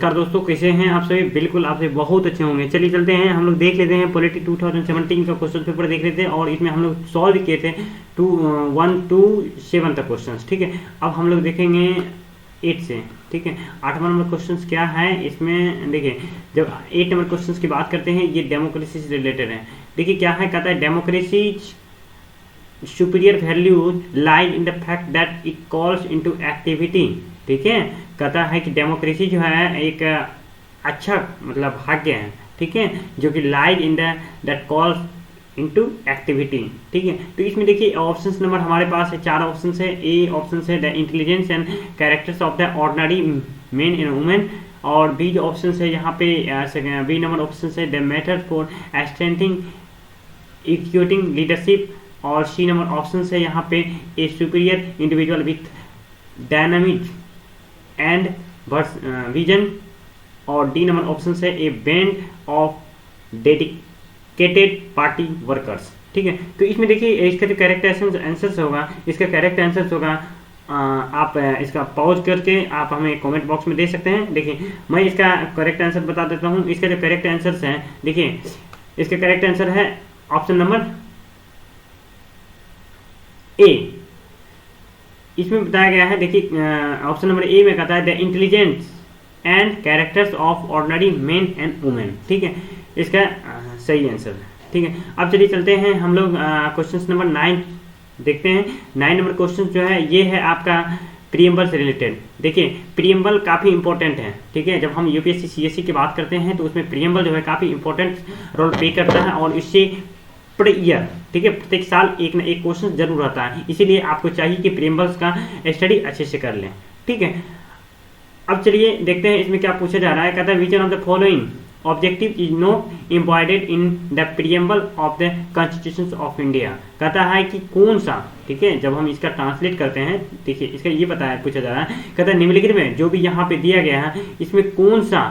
नमस्कार दोस्तों, कैसे हैं आप सभी। बिल्कुल आप सभी बहुत अच्छे होंगे। चलिए चलते हैं, हम लोग देख लेते हैं पॉलिटी 2017 का क्वेश्चन पेपर देख लेते हैं और इसमें हम लोग सॉल्व किए थे 1 to 7 तक क्वेश्चन। ठीक है, अब हम लोग देखेंगे 8 से। ठीक है, 8वां नंबर क्वेश्चन क्या है इसमें। देखिए, जब 8 नंबर क्वेश्चन की बात करते हैं, ये डेमोक्रेसी से रिलेटेड है। देखिए क्या है, कहता है democracy superior value lies in the fact that it calls into activity। ठीक है, कहता है कि डेमोक्रेसी जो है एक अच्छा मतलब भाग्य है। ठीक है, जो कि lies in that calls into activity. ठीक है, तो इसमें देखिए ऑप्शंस नंबर हमारे पास है 4 ऑप्शन है। ए ऑप्शन है the intelligence and characters of the ordinary men and women, और बी जो ऑप्शन है यहाँ पे बी नंबर ऑप्शन है the method for strengthening executing leadership, और सी नंबर ऑप्शन है यहाँ पे a superior individual with dynamic and vision, और डी नंबर ऑप्शन है a band of dedicated party workers. ठीक है, तो इसमें देखिए इसका जो करेक्ट आंसर होगा, इसका करेक्ट आंसर होगा आप इसका पॉज करके आप हमें कमेंट बॉक्स में दे सकते हैं। देखिए मैं इसका करेक्ट आंसर बता देता हूँ। इसका जो करेक्ट आंसर है, देखिए इसका करेक्ट आंसर है ऑप्शन नंबर ए। इसमें बताया गया है, देखिए ऑप्शन नंबर ए में कहता है the intelligence and characters of ordinary men and women. ठीक है, इसका सही आंसर है। ठीक है, अब चलिए चलते हैं हम लोग क्वेश्चन नंबर 9 देखते हैं। 9 नंबर क्वेश्चन जो है ये है आपका प्रीएम्बल से रिलेटेड। देखिए प्रीएम्बल काफ़ी इंपॉर्टेंट है। ठीक है, जब हम यूपीएससी सीएससी की बात करते हैं तो उसमें प्रीएम्बल जो है काफ़ी इंपॉर्टेंट रोल प्ले करता है, और इससे ईयर, ठीक है, प्रत्येक साल एक ना एक क्वेश्चन जरूर आता है। इसीलिए आपको चाहिए कि प्रीएम्बल्स का स्टडी अच्छे से कर लें। ठीक है, अब चलिए देखते हैं इसमें क्या पूछा जा रहा है। कहता है which one of the following objective is not embodied in the preamble of the constitution of India. कहता है कि कौन सा, ठीक है, जब हम इसका ट्रांसलेट करते हैं, देखिए इसका ये बताया पूछा जा रहा है। कहता है निम्नलिखित में जो भी यहाँ पे दिया गया है इसमें कौन सा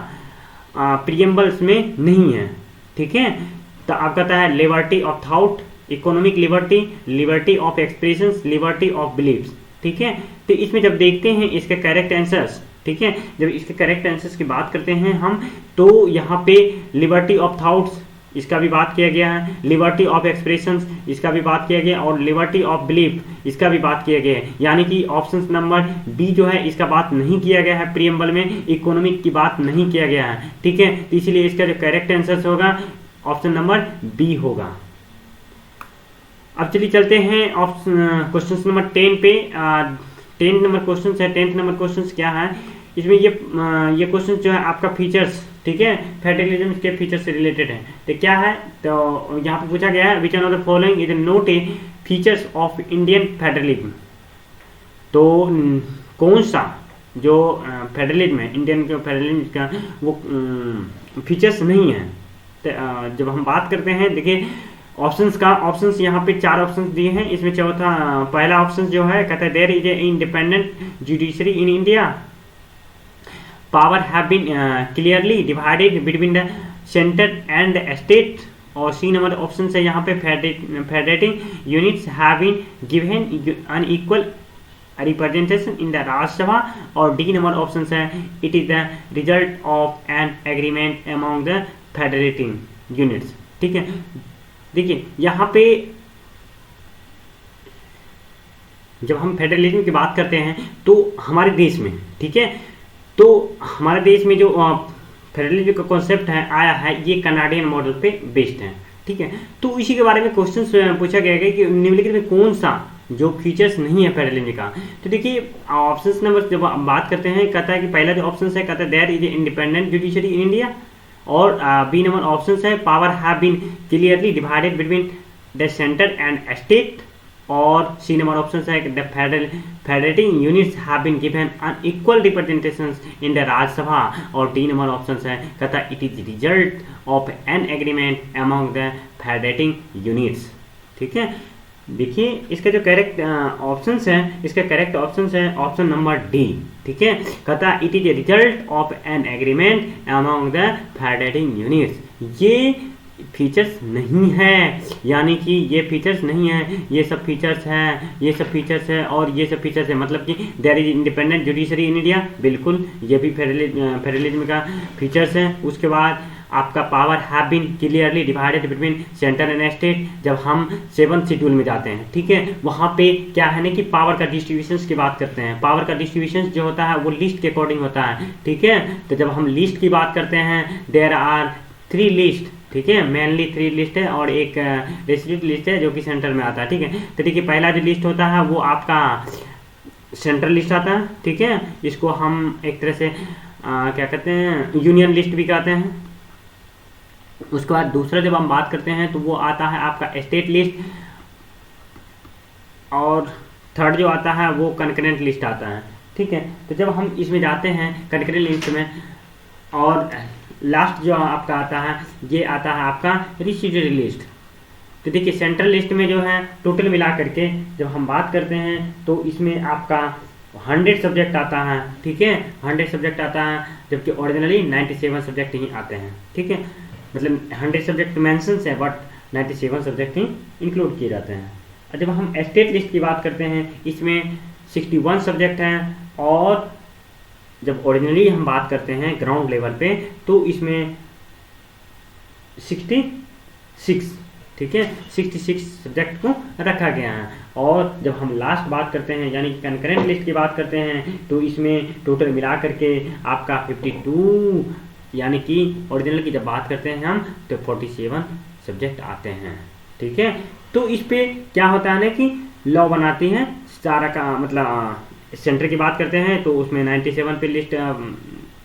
प्रीएम्बल्स में नहीं है। ठीक है, तो आप कहता है liberty of thought, economic liberty, liberty of expression, liberty of beliefs. ठीक है, तो इसमें जब देखते हैं इसके करेक्ट आंसर्स, ठीक है, जब इसके करेक्ट आंसर्स की बात करते हैं हम, तो यहाँ पे लिबर्टी ऑफ थॉट्स इसका भी बात किया गया है, लिबर्टी ऑफ एक्सप्रेशन इसका भी बात किया गया, और लिबर्टी ऑफ बिलीफ इसका भी बात किया गया है। यानी कि ऑप्शन नंबर बी जो है इसका बात नहीं किया गया है, प्रीएम्बल में इकोनॉमिक की बात नहीं किया गया है। ठीक है, तो इसीलिए इसका जो करेक्ट आंसर होगा ऑप्शन नंबर बी होगा। अब चलिए चलते हैं ऑप्शन क्वेश्चन नंबर 10 पे। 10 नंबर क्वेश्चन है। 10th नंबर क्वेश्चन क्या है इसमें, ये क्वेश्चन जो है आपका फीचर्स, ठीक है, फेडरलिज्म के फीचर्स से रिलेटेड है। तो क्या है, तो यहाँ पे पूछा गया है which one of the following is note A features of Indian federalism. तो कौन सा जो फेडरलिज्म है, इंडियन फेडरलिज्म का वो फीचर्स नहीं है। तो जब हम बात करते हैं, देखिए ऑप्शंस का, ऑप्शंस यहाँ पे 4 ऑप्शंस दिए हैं। इसमें चौथा पहला ऑप्शन जो है कहता है there is a independent judiciary in India, power have been clearly divided between the centre and state, और सी नंबर ऑप्शन है यहाँ पे federating units have been given unequal representation in the Rajya Sabha, और डी नंबर ऑप्शन है it is the result of an agreement among the federating units. ठीक है, देखिए यहाँ पे जब हम फेडरलिज्म की बात करते हैं तो हमारे देश में, ठीक है, तो हमारे देश में जो फेडरलिज्म का कॉन्सेप्ट है आया है, ये कनाडियन मॉडल पे बेस्ड है। ठीक है, तो इसी के बारे में क्वेश्चन पूछा गया है कि निम्नलिखित में कौन सा जो फीचर्स नहीं है फेडरलिज्म का। तो देखिए ऑप्शन नंबर जब बात करते हैं, कहता है कि पहला जो ऑप्शन है कहता है there is a independent judiciary in India, और बी नंबर ऑप्शन है power have been clearly divided between the centre and state, और सी नंबर ऑप्शन है the federating units have been given unequal representation in the Rajya Sabha, और D number option है कहता it is result of an agreement among the federating units. ठीक है, देखिए इसका जो करेक्ट ऑप्शन है, इसका करेक्ट ऑप्शन है ऑप्शन नंबर डी। ठीक है, कहता it is a result of an agreement among the federating units. ये फीचर्स नहीं है, यानी कि ये फीचर्स नहीं है, ये सब फीचर्स हैं, ये सब फीचर्स है और ये सब फीचर्स है, मतलब कि there is independent judiciary in India, बिल्कुल ये भी फेडरलिज्म का फीचर्स है। उसके बाद आपका power have been clearly divided between centre and state. जब हम 7th शेड्यूल में जाते हैं, ठीक है, वहाँ पे क्या है ना कि पावर का डिस्ट्रीब्यूशन की बात करते हैं। पावर का डिस्ट्रीब्यूशन जो होता है वो लिस्ट के अकॉर्डिंग होता है, ठीक है। तो जब हम लिस्ट की बात करते हैं, देयर आर 3 लिस्ट, ठीक है, मेनली 3 लिस्ट है और एक रेसिडेंट लिस्ट है जो कि सेंटर में आता है, ठीक है। तो देखिए पहला जो लिस्ट होता है वो आपका सेंट्रल लिस्ट आता है, ठीक है, इसको हम एक तरह से क्या कहते हैं, यूनियन लिस्ट भी कहते हैं। उसके बाद दूसरा जब हम बात करते हैं तो वो आता है आपका स्टेट लिस्ट, और थर्ड जो आता है वो कंकरेंट लिस्ट आता है, ठीक है। तो जब हम इसमें जाते हैं कंकरेंट लिस्ट में, और लास्ट जो आपका आता है ये आता है आपका रेसिड्यूअरी लिस्ट। तो देखिए सेंट्रल लिस्ट में जो है टोटल मिला करके जब हम बात करते हैं तो इसमें आपका 100 सब्जेक्ट आता है, ठीक है, 100 सब्जेक्ट आता है, जबकि ओरिजिनली 97 सब्जेक्ट ही आते हैं, ठीक है। मतलब 100 सब्जेक्ट मेंशंस है बट 97 सब्जेक्ट ही इंक्लूड किए जाते हैं। और जब हम स्टेट लिस्ट की बात करते हैं इसमें 61 सब्जेक्ट हैं, और जब ओरिजिनली हम बात करते हैं ग्राउंड लेवल पे तो इसमें 66, ठीक है, 66 सब्जेक्ट को रखा गया है। और जब हम लास्ट बात करते हैं यानी कि कंकरेंट लिस्ट की बात करते हैं तो इसमें टोटल मिला करके आपका 52, यानी कि ओरिजिनल की जब बात करते हैं हम तो 47 सब्जेक्ट आते हैं, ठीक है। तो इस पे क्या होता है ना कि लॉ बनाती हैं सारा का, मतलब सेंटर की बात करते हैं तो उसमें 97 पे लिस्ट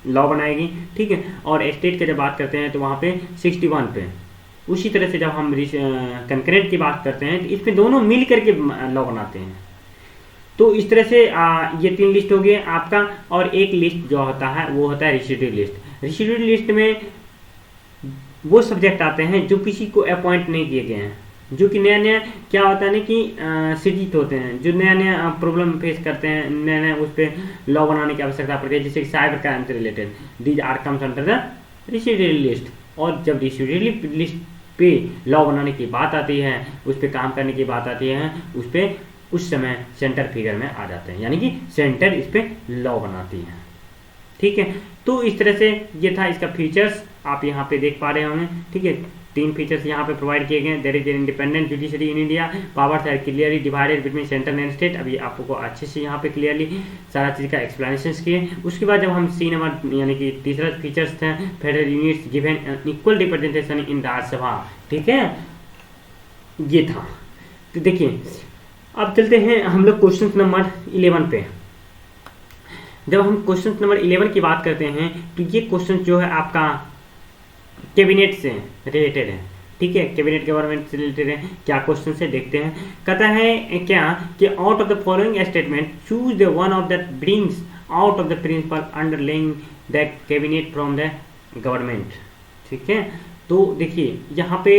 लॉ बनाएगी, ठीक है। और स्टेट की जब बात करते हैं तो वहाँ पे 61 पे। उसी तरह से जब हम कंकरेंट की बात करते हैं तो इसमें दोनों मिल करके लॉ बनाते हैं। तो इस तरह से ये 3 लिस्ट हो गए आपका, और एक लिस्ट जो होता है वो होता है रेसिड्यूअरी लिस्ट। रेसिड्यूअरी लिस्ट में वो सब्जेक्ट आते हैं जो किसी को अपॉइंट नहीं किए गए हैं, जो कि नया नया क्या होता है ना कि सिटीत होते हैं, जो नया नया प्रॉब्लम फेस करते हैं, नया नया उस पर लॉ बनाने की आवश्यकता पड़ती है, जैसे कि साइबर क्राइम से related, these are comes under the residuary list. और जब रेसिड्यूअरी लिस्ट पे लॉ बनाने की बात आती है, उस पर काम करने की बात आती है, उस पर उस समय सेंटर फिगर में आ जाते हैं, यानी कि सेंटर इस पे लॉ बनाती है, ठीक है। तो इस तरह से ये था इसका फीचर्स, आप यहाँ पे देख पा रहे होंगे, ठीक है। 3 फीचर्स यहाँ पे प्रोवाइड किए गए। There is an independent judiciary in India, powers are clearly divided between centre and state. अभी आपको अच्छे से यहाँ पे क्लियरली सारा चीज़ का एक्सप्लेनेशन किए। उसके बाद जब हम सी नंबर यानी कि तीसरा फीचर्स थे, federal units given equal representation in Rajya Sabha, ठीक है, ये था। तो देखिए अब चलते हैं हम लोग क्वेश्चन नंबर 11 पे। जब हम क्वेश्चन नंबर 11 की बात करते हैं तो ये क्वेश्चन जो है आपका कैबिनेट से रिलेटेड है, ठीक है, कैबिनेट गवर्नमेंट से रिलेटेड है। क्या क्वेश्चन से देखते हैं, कहता है क्या कि out of the following statement choose the one of that brings out of the principle underlying the cabinet from the government, ठीक है। तो देखिए यहाँ पे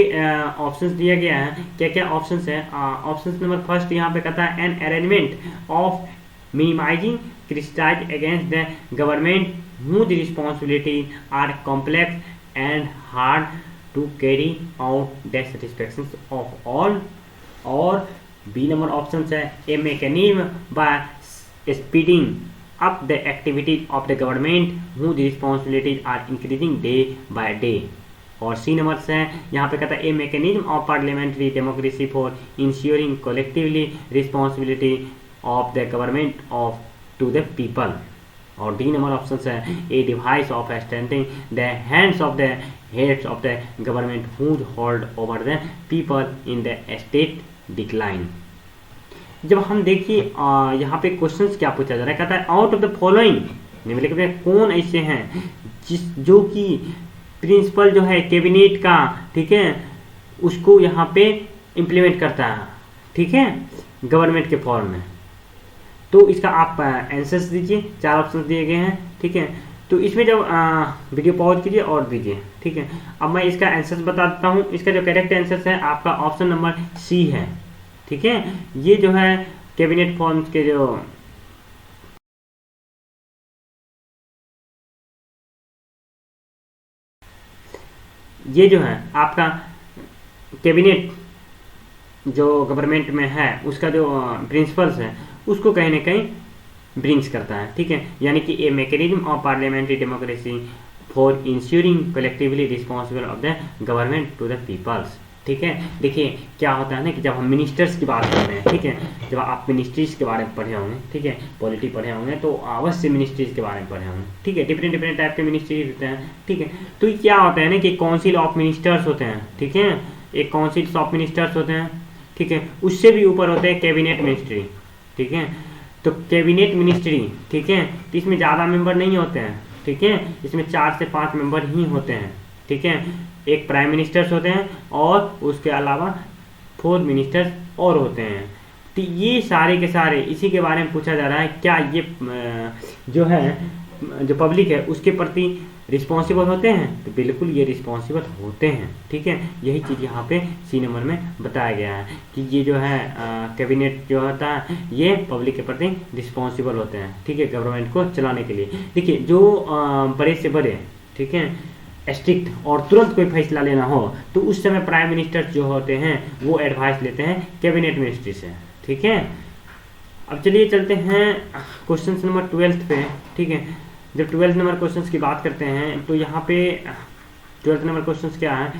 ऑप्शंस दिया गया है, क्या क्या ऑप्शंस है। ऑप्शंस नंबर फर्स्ट यहाँ पे कहता है an arrangement of minimizing criticize against the government whose responsibilities are complex and hard to carry out the satisfaction of all, और बी नंबर ऑप्शन है a mechanism by speeding up the activities of the government whose responsibilities are increasing day by day, और C number से यहाँ पे कहता है a mechanism of parliamentary democracy for ensuring collectively responsibility of the government of to the people, और D number option है a device of strengthening the hands of the heads of the government whose hold over the people in the state decline. जब हम देखिए यहाँ पे questions क्या पूछा जा रहा है, कहता है आउट ऑफ द फॉलोइंग निम्नलिखित में कौन ऐसे हैं जो कि प्रिंसिपल जो है कैबिनेट का, ठीक है, उसको यहाँ पे इम्प्लीमेंट करता है, ठीक है, गवर्नमेंट के फॉर्म में। तो इसका आप आंसर्स दीजिए, 4 ऑप्शन दिए गए हैं, ठीक है। तो इसमें जब वीडियो पॉज कीजिए और दीजिए, ठीक है। अब मैं इसका आंसर्स बता देता हूँ। इसका जो करेक्ट आंसर है आपका ऑप्शन नंबर सी है, ठीक है। ये जो है कैबिनेट फॉर्म्स के जो ये जो है आपका कैबिनेट जो गवर्नमेंट में है उसका जो प्रिंसिपल्स है उसको कहीं ना कहीं ब्रिंग्स करता है, ठीक है। यानी कि a mechanism of parliamentary democracy for ensuring collectively responsible of the government to the peoples, ठीक है। देखिए क्या होता है ना कि जब हम मिनिस्टर्स की बात करते हैं, ठीक है, जब आप मिनिस्ट्रीज के बारे में पढ़े होंगे, ठीक है, पॉलिटी पढ़े होंगे तो अवश्य मिनिस्ट्रीज के बारे में पढ़े होंगे, ठीक है। डिफरेंट डिफरेंट टाइप के मिनिस्ट्रीज होते हैं, ठीक है। तो क्या होता है ना कि काउंसिल ऑफ मिनिस्टर्स होते हैं, ठीक है, एक काउंसिल ऑफ मिनिस्टर्स होते हैं, ठीक है। उससे भी ऊपर होते हैं कैबिनेट मिनिस्ट्री, ठीक है। तो कैबिनेट मिनिस्ट्री, ठीक है, तो इसमें ज़्यादा मेंबर नहीं होते हैं, ठीक है, इसमें 4 से 5 मेंबर ही होते हैं, ठीक है। एक प्राइम मिनिस्टर्स होते हैं और उसके अलावा 4 मिनिस्टर्स और होते हैं। तो ये सारे के सारे इसी के बारे में पूछा जा रहा है, क्या ये जो है जो पब्लिक है उसके प्रति रिस्पॉन्सिबल होते हैं? तो बिल्कुल ये रिस्पॉन्सिबल होते हैं, ठीक है। यही चीज़ यहाँ पे सी नंबर में बताया गया है कि ये जो है कैबिनेट जो होता है ये पब्लिक के प्रति रिस्पॉन्सिबल होते हैं, ठीक है, गवर्नमेंट को चलाने के लिए। देखिए जो बड़े से बड़े, ठीक है, स्ट्रिक्ट और तुरंत कोई फैसला लेना हो तो उस समय प्राइम मिनिस्टर जो होते हैं वो एडवाइस लेते हैं कैबिनेट मिनिस्ट्री से, ठीक है। अब चलिए चलते हैं क्वेश्चन नंबर 12 पे, ठीक है। जब 12 नंबर क्वेश्चंस की बात करते हैं तो यहाँ पे 12 नंबर क्वेश्चंस क्या है,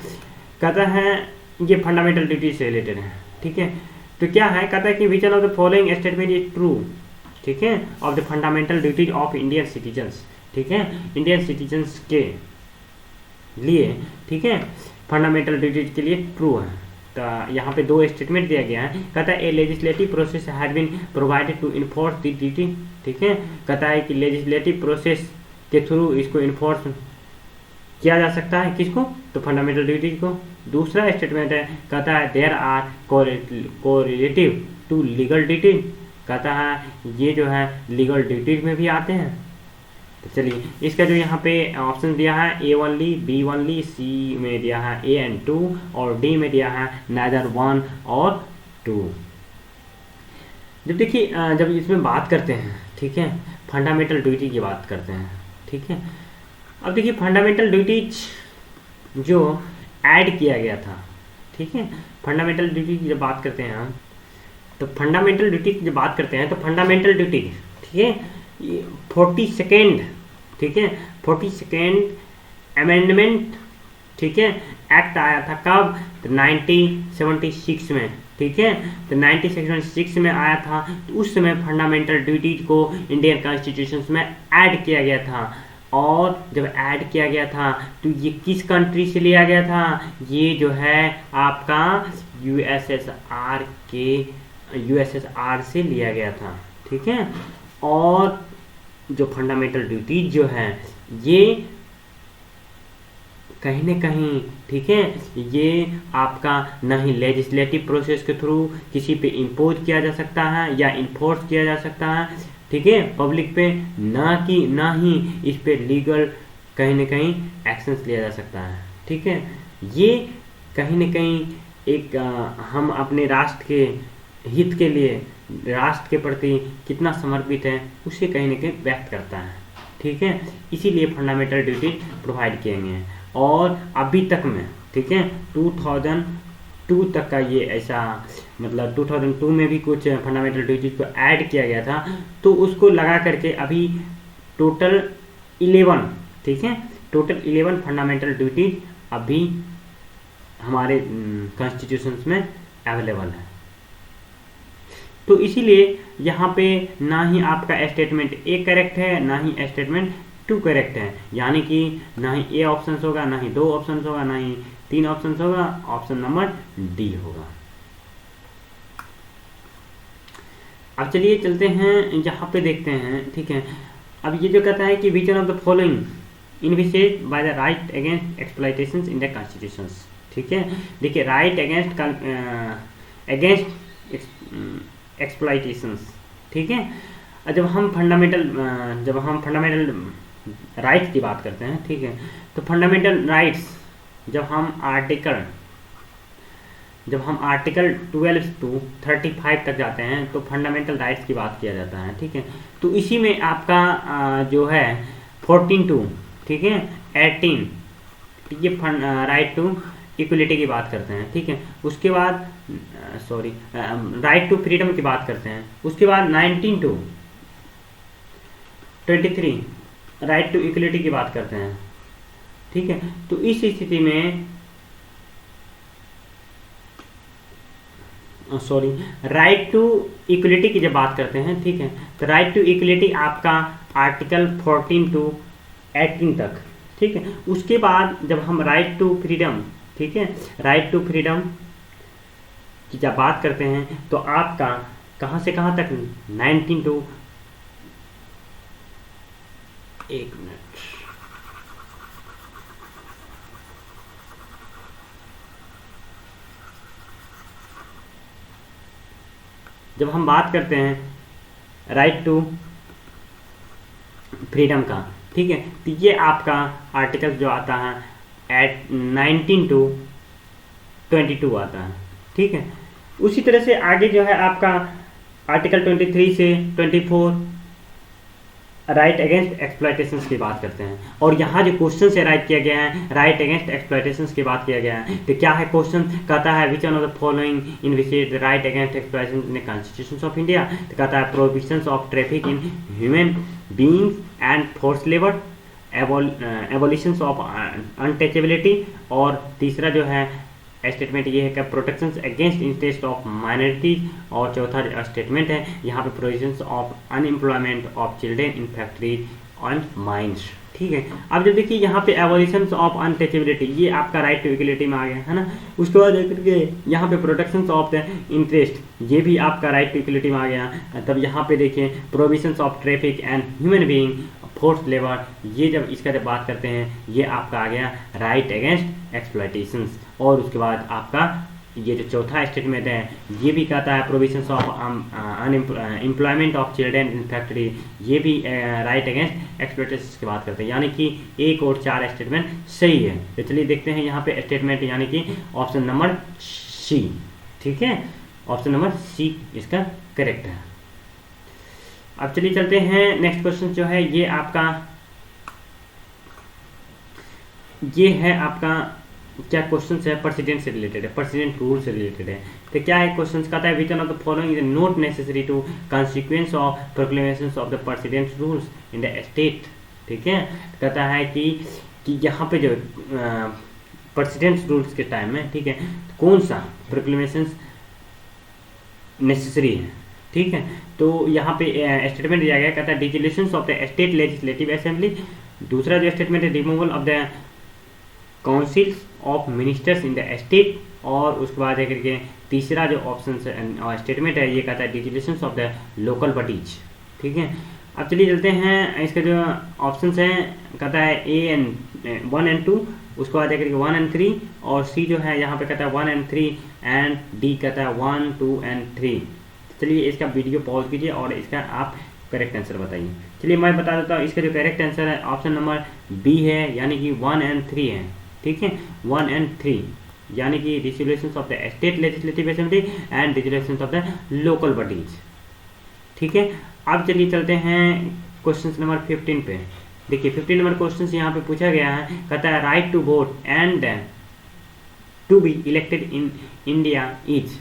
कहता है ये फंडामेंटल ड्यूटी से रिलेटेड है, ठीक है। तो क्या है, कहता है कि which of the following statement is true, ठीक है, of the fundamental duties of Indian citizens, ठीक है, इंडियन सिटीजन्स के लिए, ठीक है, फंडामेंटल ड्यूटीज के लिए ट्रू है। तो यहाँ पे 2 स्टेटमेंट दिया गया है। कहता है a legislative process has been provided to enforce the duty, ठीक है। कहता है कि लेजिस्लेटिव प्रोसेस के थ्रू इसको इन्फोर्स किया जा सकता है, किसको? तो फंडामेंटल ड्यूटी को। दूसरा स्टेटमेंट है, कहता है there are correlative to legal duty, कहता है ये जो है लीगल ड्यूटीज में भी आते हैं। तो चलिए इसका जो यहाँ पे ऑप्शन दिया है A only, B only, C में दिया है A एंड 2 और D में दिया है नाइदर 1 और 2। जब देखिए जब इसमें बात करते हैं, ठीक है, फंडामेंटल ड्यूटी की बात करते हैं, ठीक है। अब देखिए फंडामेंटल ड्यूटीज जो ऐड किया गया था, ठीक है, फंडामेंटल ड्यूटी की जब बात करते हैं हम तो फंडामेंटल ड्यूटी की जब बात करते हैं तो फंडामेंटल ड्यूटी, ठीक है, 42nd, ठीक है, 42nd अमेंडमेंट, ठीक है, एक्ट आया था कब? तो 1976 में, ठीक है। तो 1976 में आया था। तो उस समय फंडामेंटल ड्यूटीज को इंडियन कॉन्स्टिट्यूशन में ऐड किया गया था। और जब ऐड किया गया था तो ये किस कंट्री से लिया गया था? ये जो है आपका यूएसएसआर से लिया गया था, ठीक है। और जो फंडामेंटल ड्यूटीज जो है ये कहीं ना कहीं, ठीक है, ये आपका ना ही लेजिस्लेटिव प्रोसेस के थ्रू किसी पे इम्पोज किया जा सकता है या इन्फोर्स किया जा सकता है, ठीक है, पब्लिक पे, ना ही इस पे लीगल कहीं ना कहीं एक्शंस लिया जा सकता है, ठीक है। ये कहीं ना कहीं एक हम अपने राष्ट्र के हित के लिए, राष्ट्र के प्रति कितना समर्पित है उसे कहीं ना कहीं व्यक्त करता है, ठीक है। इसीलिए फंडामेंटल ड्यूटी प्रोवाइड किए गए हैं। और अभी तक में, ठीक है, 2002 तक का ये ऐसा, मतलब 2002 में भी कुछ फंडामेंटल ड्यूटीज को ऐड किया गया था। तो उसको लगा करके अभी टोटल 11, ठीक है, टोटल 11 फंडामेंटल ड्यूटीज अभी हमारे कॉन्स्टिट्यूशन में अवेलेबल है। तो इसीलिए यहाँ पे ना ही आपका स्टेटमेंट ए करेक्ट है, ना ही स्टेटमेंट 2 करेक्ट है। यानी कि ना ही ए ऑप्शन होगा, ना ही 2 ऑप्शन होगा, ना ही 3 ऑप्शन होगा, ऑप्शन नंबर डी होगा। अब चलिए चलते हैं यहाँ पे देखते हैं, ठीक है। अब ये जो कहता है कि which one of the following envisaged by the right against exploitations in the constitutions, ठीक है। देखिए राइट अगेंस्ट एक्सप्लॉइटेशंस, ठीक है। जब हम फंडामेंटल राइट्स की बात करते हैं, ठीक है, तो फंडामेंटल राइट्स जब हम आर्टिकल 12 to 35 तक जाते हैं तो फंडामेंटल राइट्स की बात किया जाता है, ठीक है। तो इसी में आपका जो है 14 to, ठीक है, 18 ये राइट टू इक्वलिटी की बात करते हैं, ठीक है। उसके बाद सॉरी राइट टू फ्रीडम की बात करते हैं। उसके बाद 19 टू 23 राइट टू इक्वलिटी की बात करते हैं, ठीक है। तो इस स्थिति में सॉरी राइट टू इक्वलिटी की जब बात करते हैं, ठीक है, तो राइट टू इक्वलिटी आपका आर्टिकल 14 टू 18 तक, ठीक है। उसके बाद जब हम राइट टू फ्रीडम, ठीक है, राइट टू फ्रीडम की जब बात करते हैं तो आपका कहाँ से कहाँ तक 19 टू, एक मिनट, जब हम बात करते हैं राइट टू फ्रीडम का, ठीक है, तो ये आपका आर्टिकल जो आता है एट 19 टू 22 आता है, ठीक है। उसी तरह से आगे जो है आपका आर्टिकल 23 से 24 राइट अगेंस्ट एक्सप्लॉयटेशन की बात करते हैं। और यहाँ जो क्वेश्चन से राइट किया गया है राइट अगेंस्ट एक्सप्लॉयटेशन की बात किया गया है, तो क्या है क्वेश्चन, कहता है which one of the following in which the right against exploitation in the constitution of India, तो कहता है prohibitions of traffic in human beings and force labour, abolitions of untouchability, और तीसरा जो है स्टेटमेंट ये है कि protection against interest of minorities, और चौथा स्टेटमेंट है यहाँ पे provisions of unemployment of children in factories and mines, ठीक है। अब जब देखिए यहाँ पे एबोलिशंस ऑफ अनटचेबिलिटी ये आपका राइट टू इक्वलिटी में आ गया है ना। उसके बाद करके यहाँ पे प्रोटेक्शन ऑफ द इंटरेस्ट ये भी आपका राइट टू इक्वलिटी में आ गया। तब यहाँ पे देखिए provisions of traffic and human being force labour, ये जब इसका जब बात करते हैं ये आपका आ गया राइट अगेंस्ट एक्सप्लॉयटेशन। और उसके बाद आपका ये जो चौथा स्टेटमेंट है ये भी कहता है provisions of employment of children in factory, ये भी राइट अगेंस्ट एक्सप्लॉयटेशन की बात करते हैं। यानी कि 1 और 4 स्टेटमेंट सही है। तो चलिए देखते हैं यहाँ पे स्टेटमेंट, यानी कि ऑप्शन नंबर सी, ठीक है, ऑप्शन नंबर सी इसका करेक्ट है। अब चलिए चलते हैं नेक्स्ट क्वेश्चन जो है ये आपका क्या क्वेश्चन है, प्रेसिडेंट से रिलेटेड है, प्रेसिडेंट रूल से रिलेटेड है। तो क्या है क्वेश्चन कहता है which one of the following is not necessary to consequence of proclamation of the president rules in the state, ठीक है। कहता है कि यहाँ पे जो प्रेसिडेंट रूल्स के टाइम में, ठीक है, कौन सा प्रोक्लेमेशन नेसेसरी है, ठीक है। तो यहाँ पे स्टेटमेंट दिया गया, कहता है dissolution of the state legislative assembly. दूसरा जो स्टेटमेंट है removal of the councils of ministers in the state. और उसके बाद है करके तीसरा जो ऑप्शन स्टेटमेंट है ये कहता है dissolution of the local bodies, ठीक है। अब चलिए चलते हैं इसका जो ऑप्शन है, कहता है ए एंड 1 एंड 2, उसके बाद है करके 1 एंड 3, और सी जो है यहाँ पे कहता है 1 एंड 3, एंड डी कहता है 1, 2 एंड 3। चलिए इसका वीडियो पॉज कीजिए और इसका आप करेक्ट आंसर बताइए। चलिए मैं बता देता हूँ, इसका जो करेक्ट आंसर है ऑप्शन नंबर बी है, यानी कि 1 एंड 3 है, ठीक है, 1 एंड 3, यानी कि dissolution of the state legislative assembly and dissolution of the local bodies, ठीक है। अब चलिए चलते हैं क्वेश्चन नंबर 15 पे। देखिए 15 नंबर क्वेश्चन यहाँ पे पूछा गया है, कहता है right to vote and to be elected in India is,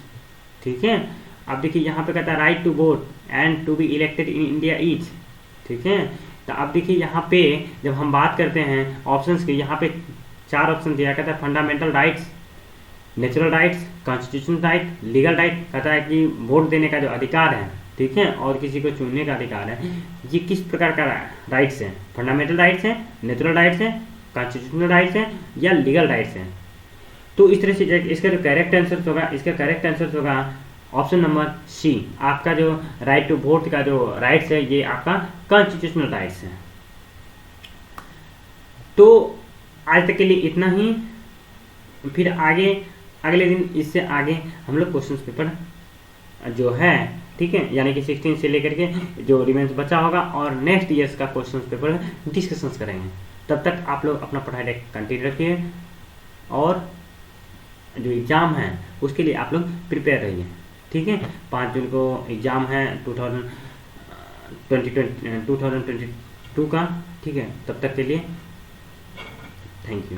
ठीक है। अब देखिए यहाँ पे कहता है right to vote and to be elected in India is, ठीक है। तो अब देखिए यहाँ पे जब हम बात करते हैं ऑप्शंस की, यहाँ पे 4 ऑप्शन दिया, कहता है fundamental rights, natural rights, constitutional right, legal right. कहता है कि वोट देने का जो अधिकार है, ठीक है, और किसी को चुनने का अधिकार है, ये किस प्रकार का राइट्स है, फंडामेंटल राइट्स है, नेचुरल राइट्स है, कॉन्स्टिट्यूशनल राइट्स है, या लीगल राइट्स है। तो इस तरह से इसका जो करेक्ट आंसर होगा, इसका करेक्ट आंसर होगा ऑप्शन नंबर सी। आपका जो राइट टू वोट का जो राइट्स है ये आपका कॉन्स्टिट्यूशनल राइट्स है। तो आज तक के लिए इतना ही, फिर आगे अगले दिन इससे आगे हम लोग क्वेश्चन पेपर जो है, ठीक है, यानी कि 16 से लेकर के जो रिमेंस बचा होगा और नेक्स्ट ईयर्स का क्वेश्चन पेपर डिस्कशंस करेंगे। तब तक आप लोग अपना पढ़ाई कंटिन्यू रखिए और जो एग्ज़ाम है उसके लिए आप लोग प्रिपेयर रहिए, ठीक है। 5 जून को एग्ज़ाम है 2022 का, ठीक है। तब तक के लिए थैंक यू।